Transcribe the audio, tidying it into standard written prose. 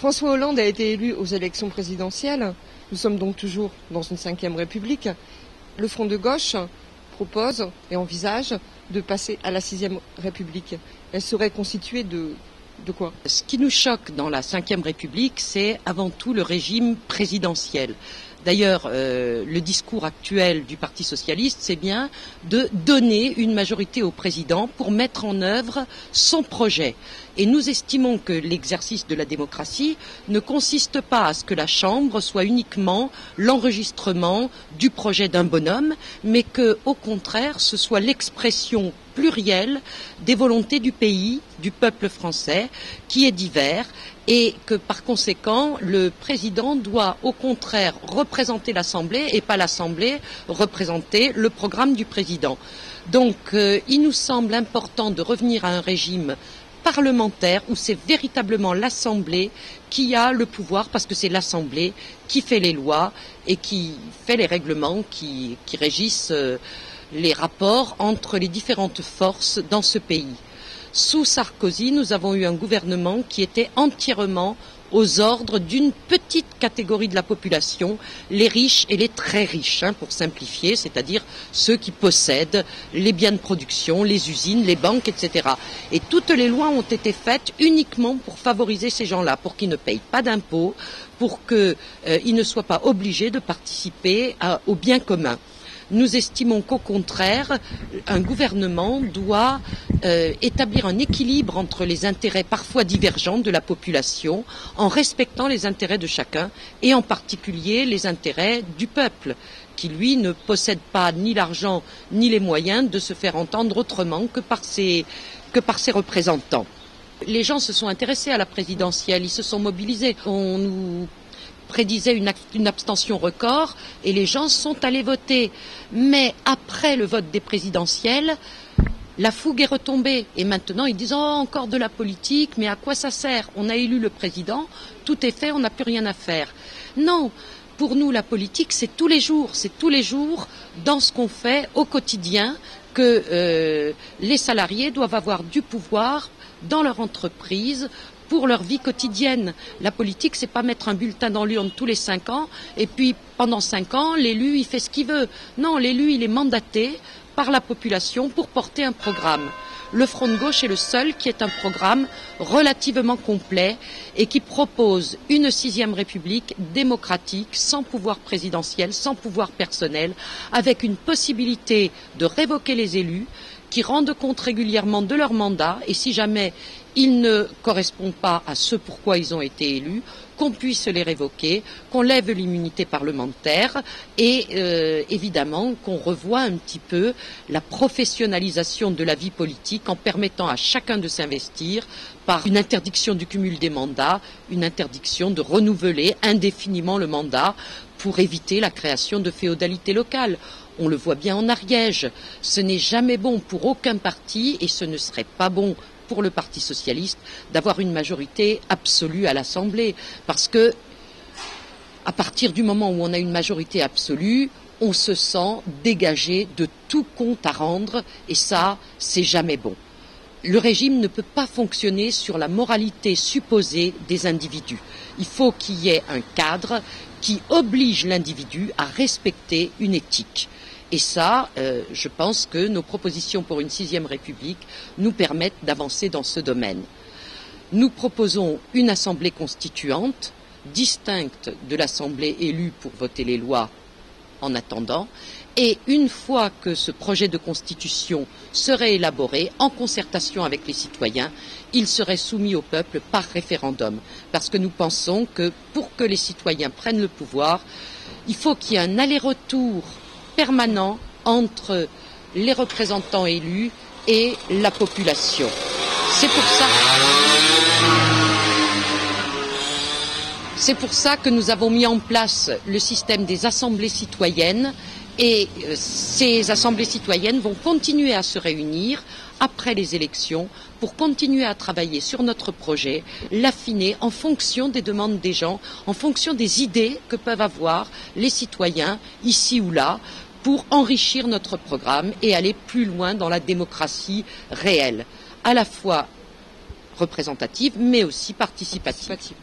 François Hollande a été élu aux élections présidentielles. Nous sommes donc toujours dans une 5e République. Le Front de gauche propose et envisage de passer à la 6e République. Elle serait constituée de quoi? Ce qui nous choque dans la 5e République, c'est avant tout le régime présidentiel. D'ailleurs, le discours actuel du Parti socialiste, c'est bien de donner une majorité au président pour mettre en œuvre son projet. Et nous estimons que l'exercice de la démocratie ne consiste pas à ce que la Chambre soit uniquement l'enregistrement du projet d'un bonhomme, mais que, au contraire, ce soit l'expression plurielle des volontés du pays, du peuple français, qui est divers, et que par conséquent, le président doit au contraire représenter l'Assemblée et pas l'Assemblée représenter le programme du président. Donc il nous semble important de revenir à un régime parlementaire où c'est véritablement l'Assemblée qui a le pouvoir, parce que c'est l'Assemblée qui fait les lois et qui fait les règlements qui régissent les rapports entre les différentes forces dans ce pays. Sous Sarkozy, nous avons eu un gouvernement qui était entièrement aux ordres d'une petite catégorie de la population, les riches et les très riches, pour simplifier, c'est-à-dire ceux qui possèdent les biens de production, les usines, les banques, etc. Et toutes les lois ont été faites uniquement pour favoriser ces gens-là, pour qu'ils ne payent pas d'impôts, pour qu'ils ne soient pas obligés de participer au bien commun. Nous estimons qu'au contraire, un gouvernement doit établir un équilibre entre les intérêts parfois divergents de la population, en respectant les intérêts de chacun, et en particulier les intérêts du peuple, qui lui ne possède pas ni l'argent ni les moyens de se faire entendre autrement que par ses représentants. Les gens se sont intéressés à la présidentielle, ils se sont mobilisés. On nous prédisait une abstention record et les gens sont allés voter. Mais après le vote des présidentielles, la fougue est retombée. Et maintenant, ils disent « Oh, encore de la politique, mais à quoi ça sert? On a élu le président, tout est fait, on n'a plus rien à faire. » Non, pour nous, la politique, c'est tous les jours. C'est tous les jours dans ce qu'on fait au quotidien que les salariés doivent avoir du pouvoir dans leur entreprise, pour leur vie quotidienne. La politique, c'est pas mettre un bulletin dans l'urne tous les 5 ans et puis pendant 5 ans, l'élu, il fait ce qu'il veut. Non, l'élu, il est mandaté par la population pour porter un programme. Le Front de gauche est le seul qui est un programme relativement complet et qui propose une 6e République démocratique, sans pouvoir présidentiel, sans pouvoir personnel, avec une possibilité de révoquer les élus, qui rendent compte régulièrement de leur mandat, et si jamais ils ne correspondent pas à ce pourquoi ils ont été élus, qu'on puisse les révoquer, qu'on lève l'immunité parlementaire et évidemment qu'on revoie un petit peu la professionnalisation de la vie politique en permettant à chacun de s'investir par une interdiction du cumul des mandats, une interdiction de renouveler indéfiniment le mandat pour éviter la création de féodalité locale. On le voit bien en Ariège, ce n'est jamais bon pour aucun parti et ce ne serait pas bon pour le Parti socialiste d'avoir une majorité absolue à l'Assemblée. Parce que, à partir du moment où on a une majorité absolue, on se sent dégagé de tout compte à rendre et ça, c'est jamais bon. Le régime ne peut pas fonctionner sur la moralité supposée des individus. Il faut qu'il y ait un cadre qui oblige l'individu à respecter une éthique. Et ça, je pense que nos propositions pour une 6e République nous permettent d'avancer dans ce domaine. Nous proposons une assemblée constituante, distincte de l'assemblée élue pour voter les lois en attendant, et une fois que ce projet de constitution serait élaboré en concertation avec les citoyens, il serait soumis au peuple par référendum. Parce que nous pensons que pour que les citoyens prennent le pouvoir, il faut qu'il y ait un aller-retour permanent entre les représentants élus et la population. C'est pour ça que nous avons mis en place le système des assemblées citoyennes et ces assemblées citoyennes vont continuer à se réunir après les élections pour continuer à travailler sur notre projet, l'affiner en fonction des demandes des gens, en fonction des idées que peuvent avoir les citoyens ici ou là, pour enrichir notre programme et aller plus loin dans la démocratie réelle, à la fois représentative mais aussi participative.